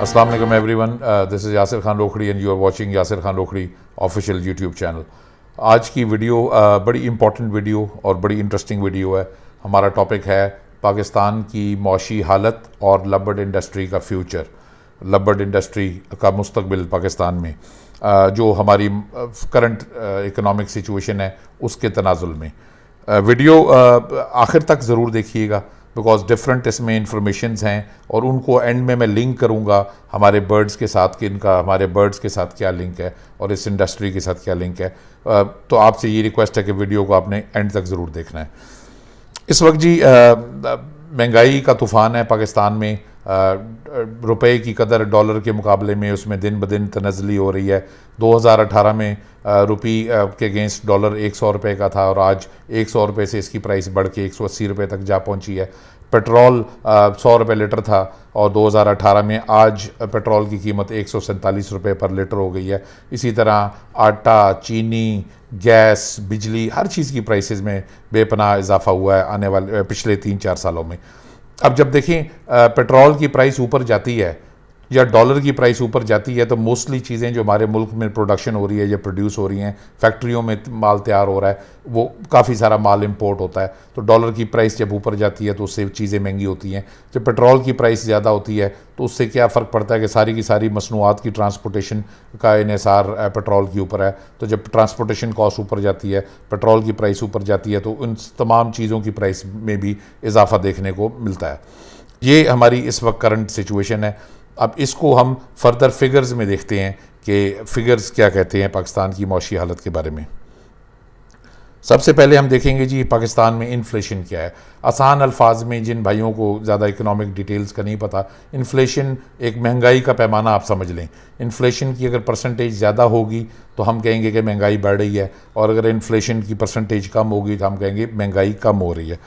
अस्सलाम वालेकुम everyone, this is Yasir Khan Rokhri and you are watching Yasir Khan Rokhri official YouTube channel. आज की वीडियो बड़ी इंपॉर्टेंट वीडियो और बड़ी इंटरेस्टिंग वीडियो है। हमारा टॉपिक है पाकिस्तान की मौशी हालत और लबर्ड इंडस्ट्री का फ्यूचर, लबर्ड इंडस्ट्री का मुस्तकबिल पाकिस्तान में, जो हमारी करंट इकनॉमिक सिचुएशन है उसके तनाजुल में। वीडियो आखिर तक ज़रूर देखिएगा बिकॉज डिफरेंट इसमें इंफॉर्मेशंस हैं और उनको एंड में मैं लिंक करूंगा हमारे बर्ड्स के साथ कि इनका हमारे बर्ड्स के साथ क्या लिंक है और इस इंडस्ट्री के साथ क्या लिंक है। तो आपसे ये रिक्वेस्ट है कि वीडियो को आपने एंड तक ज़रूर देखना है। इस वक्त जी महंगाई का तूफ़ान है पाकिस्तान में। रुपए की कदर डॉलर के मुकाबले में उसमें दिन ब दिन तनज़ली हो रही है। 2018 में रुपी के अगेंस्ट डॉलर 100 रुपये का था और आज 100 रुपये से इसकी प्राइस बढ़ के 180 रुपये तक जा पहुंची है। पेट्रोल 100 रुपये लीटर था और 2018 में आज पेट्रोल की कीमत 147 रुपये पर लीटर हो गई है। इसी तरह आटा, चीनी, गैस, बिजली, हर चीज़ की प्राइसेस में बेपनाह इजाफा हुआ है आने वाले पिछले 3-4 सालों में। अब जब देखें पेट्रोल की प्राइस ऊपर जाती है या डॉलर की प्राइस ऊपर जाती है तो मोस्टली चीज़ें जो हमारे मुल्क में प्रोडक्शन हो रही है या प्रोड्यूस हो रही हैं, फैक्ट्रियों में माल तैयार हो रहा है, वो काफ़ी सारा माल इंपोर्ट होता है। तो डॉलर की प्राइस जब ऊपर जाती है तो उससे चीज़ें महंगी होती हैं। जब पेट्रोल की प्राइस ज़्यादा होती है तो उससे क्या फ़र्क पड़ता है कि सारी की सारी मसनूआत की ट्रांसपोर्टेशन का इन्हिसार पेट्रोल के ऊपर है। तो जब ट्रांसपोर्टेशन कॉस्ट ऊपर जाती है, पेट्रोल की प्राइस ऊपर जाती है तो उन तमाम चीज़ों की प्राइस में भी इजाफा देखने को मिलता है। ये हमारी इस वक्त करंट सिचुएशन है। अब इसको हम फर्दर फिगर्स में देखते हैं कि फिगर्स क्या कहते हैं पाकिस्तान की मौशी हालत के बारे में। सबसे पहले हम देखेंगे जी पाकिस्तान में इन्फ्लेशन क्या है। आसान अल्फाज में, जिन भाइयों को ज़्यादा इकोनॉमिक डिटेल्स का नहीं पता, इन्फ्लेशन एक महंगाई का पैमाना आप समझ लें। इन्फ्लेशन की अगर परसेंटेज ज़्यादा होगी तो हम कहेंगे कि महंगाई बढ़ रही है, और अगर इन्फ्लेशन की परसेंटेज कम होगी तो हम कहेंगे महंगाई कम हो रही है।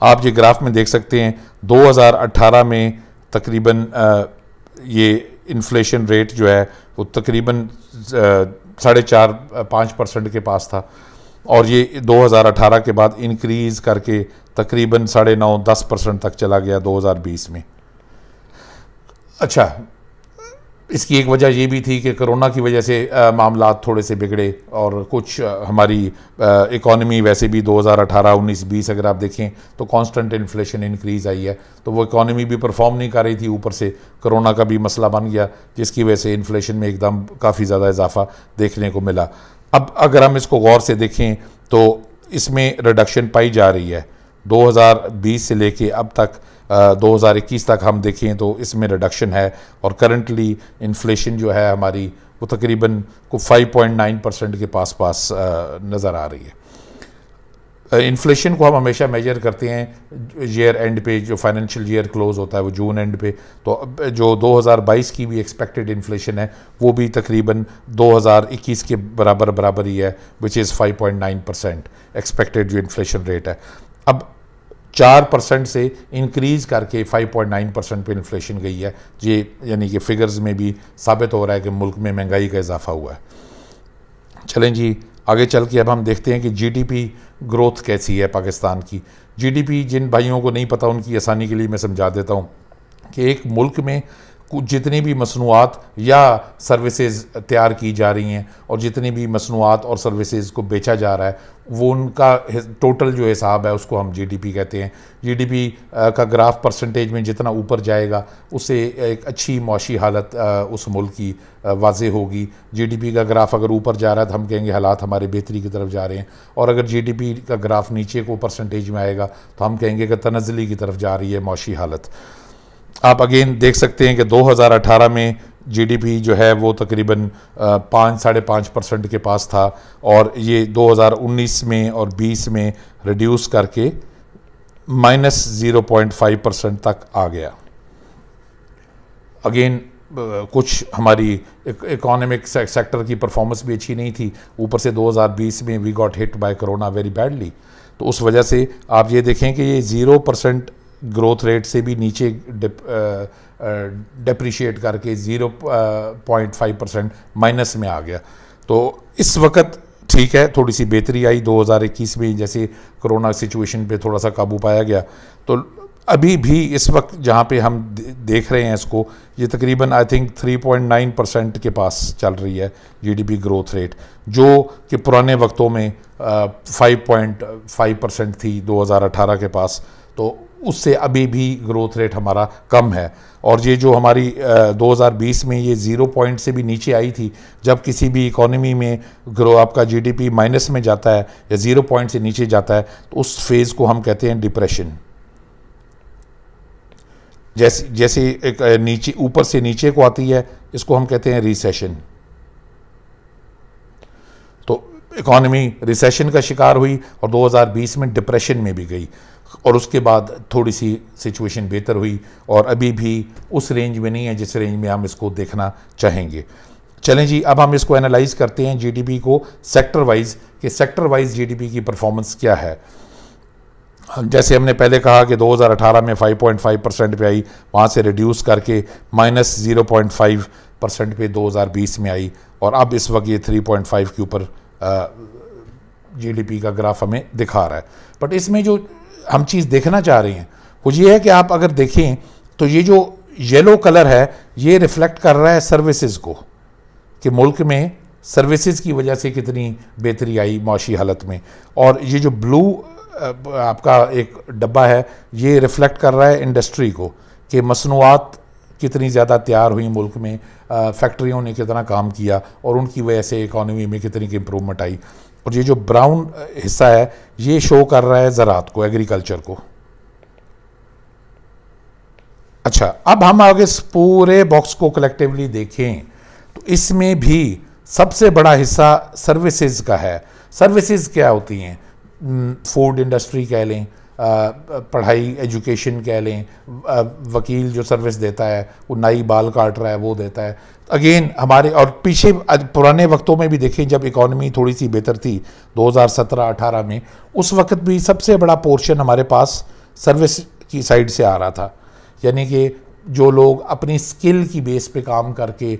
आप ये ग्राफ में देख सकते हैं 2018 में तकरीबन ये इन्फ्लेशन रेट जो है वो तकरीबन 4.5-5% के पास था और ये 2018 के बाद इंक्रीज़ करके तकरीबन 9.5-10% तक चला गया 2020 में। अच्छा, इसकी एक वजह ये भी थी कि कोरोना की वजह से मामलात थोड़े से बिगड़े और कुछ हमारी इकॉनमी वैसे भी 2018, 19, 20 अगर आप देखें तो कांस्टेंट इन्फ्लेशन इंक्रीज़ आई है, तो वो इकॉनमी भी परफॉर्म नहीं कर रही थी। ऊपर से कोरोना का भी मसला बन गया जिसकी वजह से इन्फ्लेशन में एकदम काफ़ी ज़्यादा इजाफा देखने को मिला। अब अगर हम इसको गौर से देखें तो इसमें रिडक्शन पाई जा रही है 2020 से लेके अब तक 2021 तक हम देखें तो इसमें रिडक्शन है और करंटली इन्फ्लेशन जो है हमारी वो तकरीबन को 5.9% के पास नज़र आ रही है। इन्फ्लेशन को हम हमेशा मेजर करते हैं ईयर एंड पे, जो फाइनेंशियल ईयर क्लोज होता है वो जून एंड पे। तो जो 2022 की भी एक्सपेक्टेड इन्फ्लेशन है वो भी तकरीबन 2021 के बराबर ही है, विच इज़ 5.9% एक्सपेक्टेड जो इन्फ्लेशन रेट है। अब 4% से इंक्रीज़ करके 5.9% पे इन्फ्लेशन गई है जी, यानी कि फिगर्स में भी साबित हो रहा है कि मुल्क में महंगाई का इजाफा हुआ है। चलें जी आगे चल के अब हम देखते हैं कि जीडीपी ग्रोथ कैसी है पाकिस्तान की। जीडीपी जिन भाइयों को नहीं पता उनकी आसानी के लिए मैं समझा देता हूँ कि एक मुल्क में जितनी भी मसनूआत या सर्विसेज तैयार की जा रही हैं और जितनी भी मसनूआत और सर्विसेज को बेचा जा रहा है वो उनका टोटल जो हिसाब है उसको हम जीडीपी कहते हैं। जीडीपी का ग्राफ परसेंटेज में जितना ऊपर जाएगा उससे एक अच्छी मौशी हालत उस मुल्क की वाज़ेह होगी। जीडीपी का ग्राफ अगर ऊपर जा रहा है तो हम कहेंगे हालात हमारे बेहतरी की तरफ जा रहे हैं, और अगर जीडीपी का ग्राफ नीचे को परसेंटेज में आएगा तो हम कहेंगे कि तनज़्ज़ुली की तरफ जा रही है मौशी हालत। आप अगेन देख सकते हैं कि 2018 में जीडीपी जो है वो तकरीबन 5-5.5% के पास था और ये 2019 में और 20 में रिड्यूस करके -0.5% तक आ गया। अगेन कुछ हमारी इकोनॉमिक सेक्टर की परफॉर्मेंस भी अच्छी नहीं थी, ऊपर से 2020 में we got hit by corona very badly. तो उस वजह से आप ये देखें कि ये 0% ग्रोथ रेट से भी नीचे डेप्रिशिएट करके 0.5% माइनस में आ गया। तो इस वक्त ठीक है, थोड़ी सी बेहतरी आई 2021 में, जैसे कोरोना सिचुएशन पे थोड़ा सा काबू पाया गया। तो अभी भी इस वक्त जहाँ पे हम देख रहे हैं इसको, ये तकरीबन आई थिंक 3.9% के पास चल रही है जीडीपी ग्रोथ रेट, जो कि पुराने वक्तों में 5.5% थी 2018 के पास। तो उससे अभी भी ग्रोथ रेट हमारा कम है। और ये जो हमारी 2020 में ये 0 पॉइंट से भी नीचे आई थी, जब किसी भी इकोनॉमी में आपका जीडीपी माइनस में जाता है या 0 पॉइंट से नीचे जाता है, तो उस फेज़ को हम कहते हैं डिप्रेशन। जैसे एक नीचे ऊपर से नीचे को आती है, इसको हम कहते हैं रिसेशन। तो इकोनॉमी रिसेशन का शिकार हुई और 2020 में डिप्रेशन में भी गई, और उसके बाद थोड़ी सी सिचुएशन बेहतर हुई और अभी भी उस रेंज में नहीं है जिस रेंज में हम इसको देखना चाहेंगे। चलें जी, अब हम इसको एनालाइज करते हैं जीडीपी को सेक्टर वाइज, कि सेक्टर वाइज जीडीपी की परफॉर्मेंस क्या है। जैसे हमने पहले कहा कि 2018 में 5.5% पे आई, वहाँ से रिड्यूस करके -0.5% पे 2020 में आई, और अब इस वक्त ये 3.5 के ऊपर जीडीपी का ग्राफ हमें दिखा रहा है। बट इसमें जो हम चीज़ देखना चाह रहे हैं वो ये है कि आप अगर देखें तो ये जो येलो कलर है ये रिफ्लेक्ट कर रहा है सर्विसेज को, कि मुल्क में सर्विसेज की वजह से कितनी बेहतरी आई माशी हालत में। और ये जो ब्लू आपका एक डब्बा है ये रिफ्लेक्ट कर रहा है इंडस्ट्री को, कि मसनूआत कितनी ज़्यादा तैयार हुई मुल्क में, फैक्ट्रियों ने कितना काम किया और उनकी वजह से इकॉनमी में कितनी की इम्प्रूवमेंट आई। और ये जो ब्राउन हिस्सा है ये शो कर रहा है ज़राअत को, एग्रीकल्चर को। अच्छा, अब हम आगे इस पूरे बॉक्स को कलेक्टिवली देखें तो इसमें भी सबसे बड़ा हिस्सा सर्विसेज का है। सर्विसेज क्या होती हैं? फूड इंडस्ट्री कह लें, पढ़ाई एजुकेशन कह लें, वकील जो सर्विस देता है, वो नाई बाल काट रहा है वो देता है। अगेन हमारे और पीछे पुराने वक्तों में भी देखें, जब इकॉनमी थोड़ी सी बेहतर थी 2017-18 में, उस वक्त भी सबसे बड़ा पोर्शन हमारे पास सर्विस की साइड से आ रहा था। यानी कि जो लोग अपनी स्किल की बेस पे काम करके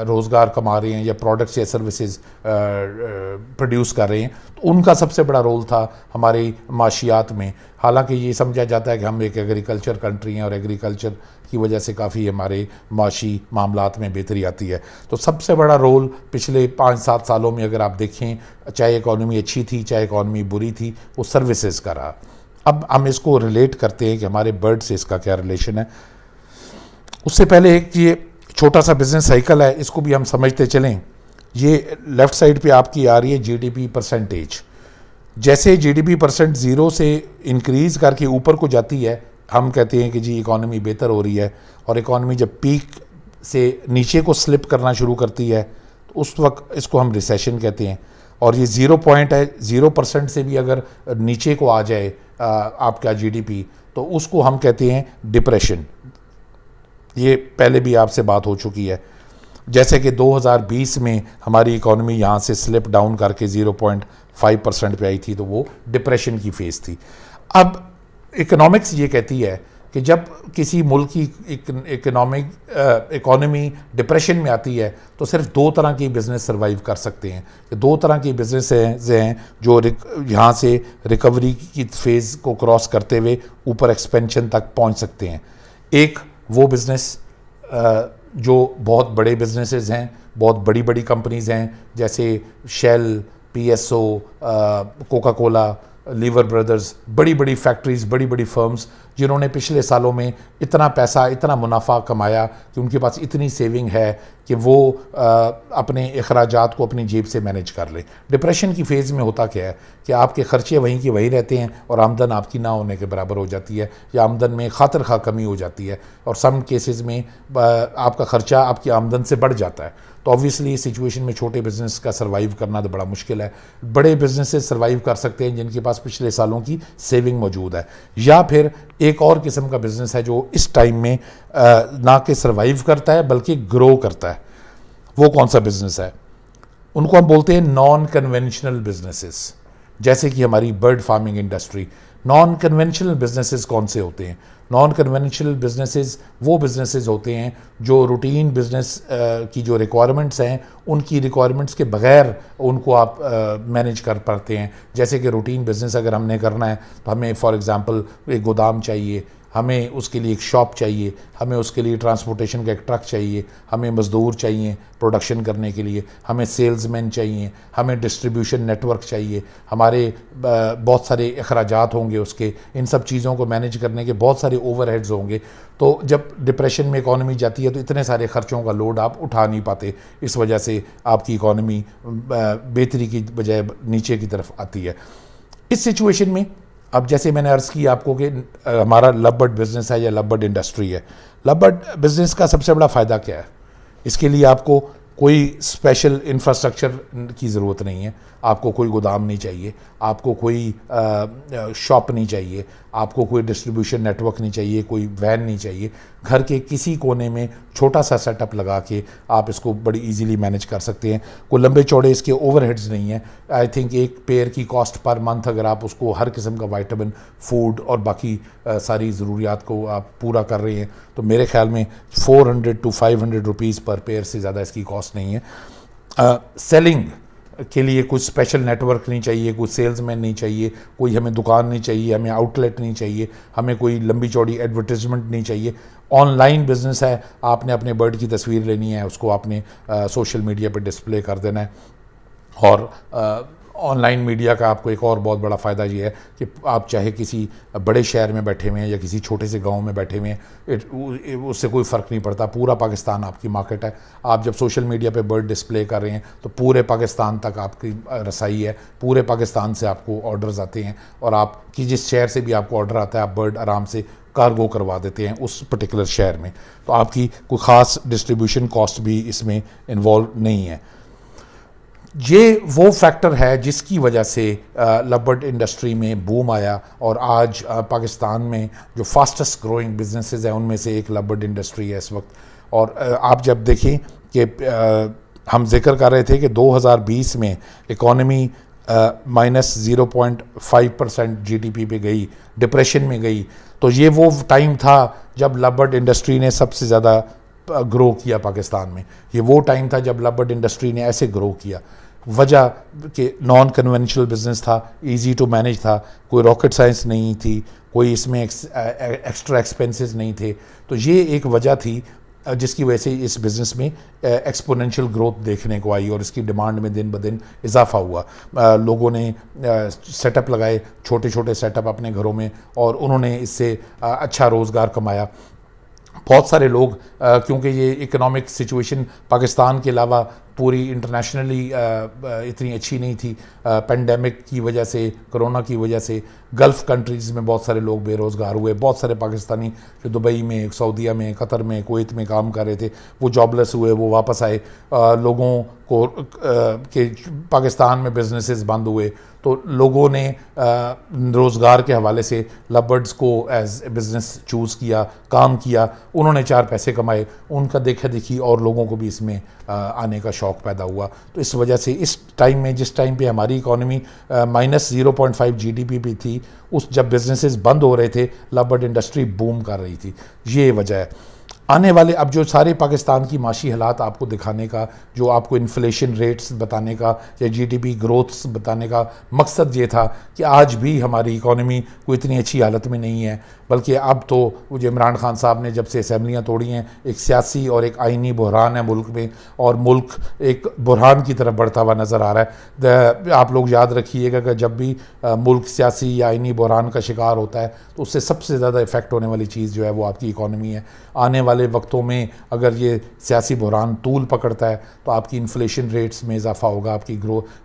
रोज़गार कमा रहे हैं या प्रोडक्ट्स या सर्विसेज प्रोड्यूस कर रहे हैं, तो उनका सबसे बड़ा रोल था हमारी माशियात में। हालांकि ये समझा जाता है कि हम एक एग्रीकल्चर कंट्री हैं और एग्रीकल्चर की वजह से काफ़ी हमारे माशी मामलात में बेहतरी आती है। तो सबसे बड़ा रोल पिछले 5-7 सालों में अगर आप देखें, चाहे इकॉनमी अच्छी थी चाहे इकॉनमी बुरी थी, वो सर्विसेज का रहा। अब हम इसको रिलेट करते हैं कि हमारे बर्ड से इसका क्या रिलेशन है। उससे पहले एक ये छोटा सा बिजनेस साइकिल है, इसको भी हम समझते चलें। ये लेफ़्ट साइड पे आपकी आ रही है जीडीपी परसेंटेज। जैसे जीडीपी परसेंट 0 से इंक्रीज़ करके ऊपर को जाती है, हम कहते हैं कि जी इकॉनमी बेहतर हो रही है। और इकॉनमी जब पीक से नीचे को स्लिप करना शुरू करती है तो उस वक्त इसको हम रिसेशन कहते हैं। और ये 0 पॉइंट है, 0% से भी अगर नीचे को आ जाए आपका जीडीपी, तो उसको हम कहते हैं डिप्रेशन। ये पहले भी आपसे बात हो चुकी है। जैसे कि 2020 में हमारी इकॉनमी यहाँ से स्लिप डाउन करके 0.5% पे आई थी, तो वो डिप्रेशन की फेज़ थी। अब इकोनॉमिक्स ये कहती है कि जब किसी मुल्क की इकोनॉमी डिप्रेशन में आती है तो सिर्फ 2 तरह की बिज़नेस सर्वाइव कर सकते हैं। 2 तरह की बिज़नेस हैं जो यहाँ से रिकवरी की फेज़ को क्रॉस करते हुए ऊपर एक्सपेंशन तक पहुँच सकते हैं। एक वो बिज़नेस जो बहुत बड़े बिजनेसेस हैं, बहुत बड़ी बड़ी कंपनीज़ हैं, जैसे Shell, PSO, Coca Cola, Lever Brothers, बड़ी बड़ी फैक्ट्रीज़, बड़ी बड़ी फर्म्स, जिन्होंने पिछले सालों में इतना पैसा, इतना मुनाफा कमाया कि उनके पास इतनी सेविंग है कि वो अपने अखराजात को अपनी जेब से मैनेज कर ले। डिप्रेशन की फेज़ में होता क्या है कि आपके ख़र्चे वहीं के वहीं रहते हैं और आमदन आपकी ना होने के बराबर हो जाती है, या आमदन में खातिर खा कमी हो जाती है, और सम केसेस में आपका ख़र्चा आपकी आमदन से बढ़ जाता है। तो ऑब्वियसली इस सिचुएशन में छोटे बिजनेस का सर्वाइव करना तो बड़ा मुश्किल है। बड़े बिजनेसेस सर्वाइव कर सकते हैं जिनके पास पिछले सालों की सेविंग मौजूद है। या फिर एक और किस्म का बिजनेस है जो इस टाइम में ना कि सर्वाइव करता है बल्कि ग्रो करता है। वो कौन सा बिजनेस है? उनको हम बोलते हैं नॉन कन्वेंशनल बिजनेसेस। जैसे कि हमारी bird farming industry. Non conventional businesses कौन से होते हैं? नॉन कन्वेंशनल बिजनेसेस वो बिजनेसेस होते हैं जो रूटीन बिजनेस की जो रिक्वायरमेंट्स हैं उनकी रिक्वायरमेंट्स के बगैर उनको आप मैनेज कर पाते हैं। जैसे कि रूटीन बिजनेस अगर हमने करना है तो हमें फॉर एग्जांपल एक गोदाम चाहिए, हमें उसके लिए एक शॉप चाहिए, हमें उसके लिए ट्रांसपोर्टेशन का एक ट्रक चाहिए, हमें मज़दूर चाहिए प्रोडक्शन करने के लिए, हमें सेल्समैन चाहिए, हमें डिस्ट्रीब्यूशन नेटवर्क चाहिए, हमारे बहुत सारे अखराजात होंगे उसके, इन सब चीज़ों को मैनेज करने के बहुत सारे ओवरहेड्स होंगे। तो जब डिप्रेशन में इकॉनमी जाती है तो इतने सारे ख़र्चों का लोड आप उठा नहीं पाते, इस वजह से आपकी इकॉनमी बेहतरी की बजाय नीचे की तरफ आती है। इस सिचुएशन में अब जैसे मैंने अर्ज़ की आपको कि हमारा लव बर्ड बिज़नेस है या लव बर्ड इंडस्ट्री है। लव बर्ड बिज़नेस का सबसे बड़ा फ़ायदा क्या है? इसके लिए आपको कोई स्पेशल इंफ्रास्ट्रक्चर की ज़रूरत नहीं है, आपको कोई गोदाम नहीं चाहिए, आपको कोई शॉप नहीं चाहिए, आपको कोई डिस्ट्रीब्यूशन नेटवर्क नहीं चाहिए, कोई वैन नहीं चाहिए। घर के किसी कोने में छोटा सा सेटअप लगा के आप इसको बड़ी इजीली मैनेज कर सकते हैं। कोई लंबे चौड़े इसके ओवरहेड्स नहीं है। आई थिंक एक पेयर की कॉस्ट पर मंथ अगर आप उसको हर किस्म का वाइटामिन, फूड और बाकी सारी ज़रूरियात को आप पूरा कर रहे हैं तो मेरे ख्याल में 400 to 500 रुपीज़ पर पेयर से ज़्यादा इसकी कॉस्ट नहीं है। सेलिंग के लिए कुछ स्पेशल नेटवर्क नहीं चाहिए, कोई सेल्समैन नहीं चाहिए, कोई हमें दुकान नहीं चाहिए, हमें आउटलेट नहीं चाहिए, हमें कोई लंबी चौड़ी एडवर्टीजमेंट नहीं चाहिए। ऑनलाइन बिजनेस है, आपने अपने बर्ड की तस्वीर लेनी है, उसको आपने सोशल मीडिया पे डिस्प्ले कर देना है। और ऑनलाइन मीडिया का आपको एक और बहुत बड़ा फ़ायदा ये है कि आप चाहे किसी बड़े शहर में बैठे हुए हैं या किसी छोटे से गांव में बैठे हुए हैं, उससे कोई फ़र्क नहीं पड़ता। पूरा पाकिस्तान आपकी मार्केट है। आप जब सोशल मीडिया पे बर्ड डिस्प्ले कर रहे हैं तो पूरे पाकिस्तान तक आपकी रसाई है, पूरे पाकिस्तान से आपको ऑर्डर्स आते हैं और आप कि जिस शहर से भी आपको ऑर्डर आता है आप बर्ड आराम से कार्गो करवा देते हैं उस पर्टिकुलर शहर में। तो आपकी कोई ख़ास डिस्ट्रीब्यूशन कॉस्ट भी इसमें इन्वॉल्व नहीं है। ये वो फैक्टर है जिसकी वजह से लव बर्ड इंडस्ट्री में बूम आया और आज पाकिस्तान में जो फास्टेस्ट ग्रोइंग बिजनेसेस हैं उनमें से एक लव बर्ड इंडस्ट्री है इस वक्त। और आप जब देखें कि हम जिक्र कर रहे थे कि 2020 में इकॉनमी -0.5% GDP पे गई, डिप्रेशन में गई, तो ये वो टाइम था जब लव बर्ड इंडस्ट्री ने सबसे ज़्यादा ग्रो किया पाकिस्तान में। ये वो टाइम था जब लव बर्ड इंडस्ट्री ने ऐसे ग्रो किया। वजह कि नॉन कन्वेंशनल बिजनेस था, इजी टू मैनेज था, कोई रॉकेट साइंस नहीं थी, कोई इसमें एक्स्ट्रा एक्सपेंसेस नहीं थे। तो ये एक वजह थी जिसकी वजह से इस बिज़नेस में एक्सपोनेंशियल ग्रोथ देखने को आई और इसकी डिमांड में दिन ब दिन इजाफा हुआ। लोगों ने सेटअप लगाए, छोटे छोटे सेटअप अपने घरों में, और उन्होंने इससे अच्छा रोज़गार कमाया। बहुत सारे लोग क्योंकि ये इकोनॉमिक सिचुएशन पाकिस्तान के अलावा पूरी इंटरनेशनली इतनी अच्छी नहीं थी, पेंडेमिक की वजह से, कोरोना की वजह से गल्फ़ कंट्रीज़ में बहुत सारे लोग बेरोज़गार हुए। बहुत सारे पाकिस्तानी जो दुबई में, सऊदीया में, कतर में, कुवैत में काम कर रहे थे वो जॉबलेस हुए, वो वापस आए। लोगों को के पाकिस्तान में बिजनेसेस बंद हुए तो लोगों ने रोज़गार के हवाले से लव बर्ड्स को एज ए बिज़नेस चूज़ किया, काम किया, उन्होंने 4 पैसे कमाए, उनका देखा देखी और लोगों को भी इसमें आने का शौक़ पैदा हुआ। तो इस वजह से इस टाइम में, जिस टाइम पे हमारी इकॉनमी -0.5 GDP पे थी, उस जब बिजनेसेस बंद हो रहे थे लव बर्ड इंडस्ट्री बूम कर रही थी। ये वजह है। आने वाले अब जो सारे पाकिस्तान की माशी हालात आपको दिखाने का, जो आपको इन्फ्लेशन रेट्स बताने का या GDP ग्रोथ्स बताने का मकसद ये था कि आज भी हमारी इकॉनमी कोई इतनी अच्छी हालत में नहीं है, बल्कि अब तो जो इमरान खान साहब ने जब से असम्बलियाँ तोड़ी हैं, एक सियासी और एक आइनी बहरान है मुल्क में, और मुल्क एक बहरान की तरफ बढ़ता हुआ नज़र आ रहा है। आप लोग याद रखिएगा कि जब भी मुल्क सियासी या आइनी बहरान का शिकार होता है तो उससे सबसे ज़्यादा इफ़ेक्ट होने वाली चीज़ जो है वो आपकी इकॉनमी है। आने वाले वक्तों में अगर ये सियासी बहरान तूल पकड़ता है तो आपकी इन्फ्लेशन रेट्स में इजाफा होगा, आपकी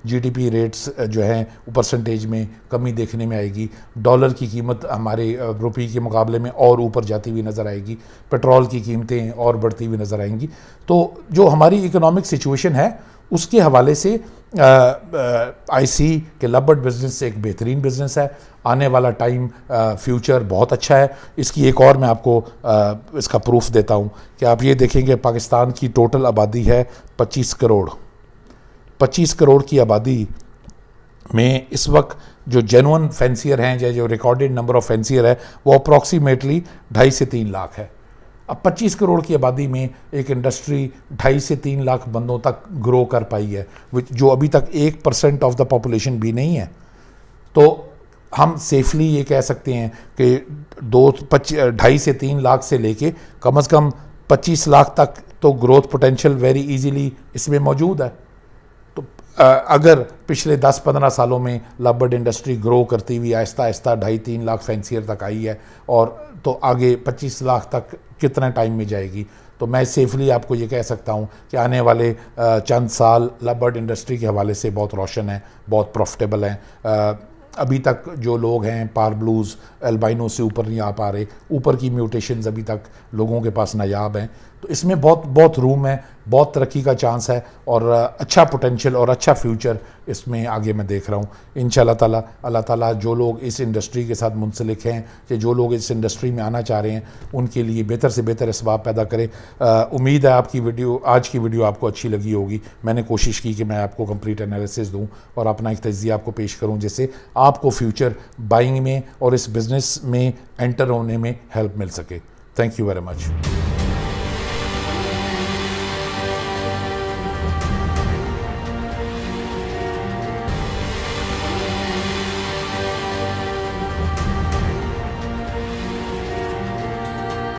GDP रेट्स जो हैं वो परसेंटेज में कमी देखने में आएगी। डॉलर की कीमत हमारे रुपये के मुकाबले में और ऊपर जाती हुई नज़र आएगी, पेट्रोल की कीमतें और बढ़ती हुई नज़र आएंगी। तो जो हमारी इकोनॉमिक सिचुएशन है उसके हवाले से आई सी के लव बर्ड बिज़नेस एक बेहतरीन बिज़नेस है। आने वाला टाइम फ्यूचर बहुत अच्छा है। इसकी एक और मैं आपको इसका प्रूफ देता हूँ कि आप ये देखेंगे पाकिस्तान की टोटल आबादी है 25 करोड़। 25 करोड़ की आबादी में इस वक्त जो जेन्युइन फैंसियर हैं या जो रिकॉर्डेड नंबर ऑफ फैंसियर है वो अप्रॉक्सीमेटली 2.5 से 3 लाख है। अब 25 करोड़ की आबादी में एक इंडस्ट्री 2.5 से 3 लाख बंदों तक ग्रो कर पाई है, जो अभी तक 1% ऑफ द पॉपुलेशन भी नहीं है। तो हम सेफली ये कह सकते हैं कि 2.5 से 3 लाख से लेके कम से कम 25 लाख तक तो ग्रोथ पोटेंशियल वेरी इजीली इसमें मौजूद है। तो अगर पिछले 10-15 सालों में लवबर्ड इंडस्ट्री ग्रो करती हुई आहिस्ता आहिस्ता 2.5-3 लाख फैंसियर तक आई है, और तो आगे 25 लाख तक कितना टाइम में जाएगी, तो मैं सेफली आपको ये कह सकता हूँ कि आने वाले चंद साल लवबर्ड इंडस्ट्री के हवाले से बहुत रोशन है, बहुत प्रॉफिटेबल हैं। अभी तक जो लोग हैं पार ब्लूज़ एल्बाइनो से ऊपर नहीं आ पा रहे, ऊपर की म्यूटेशंस अभी तक लोगों के पास नायाब हैं। तो इसमें बहुत रूम है, बहुत तरक्की का चांस है, और अच्छा पोटेंशियल और अच्छा फ्यूचर इसमें आगे मैं देख रहा हूँ। इंशाल्लाह ताला अल्लाह ताला जो लोग इस इंडस्ट्री के साथ मुंसलिक हैं या जो लोग इस इंडस्ट्री में आना चाह रहे हैं उनके लिए बेहतर से बेहतर इसबाब पैदा करे। उम्मीद है आपकी आज की वीडियो आपको अच्छी लगी होगी। मैंने कोशिश की कि मैं आपको कंप्लीट एनालिसिस दूँ और अपना एक तज्ज़िया आपको पेश करूँ जिससे आपको फ्यूचर बाइंग में और इस बिज़नेस में एंटर होने में हेल्प मिल सके। Thank you very much.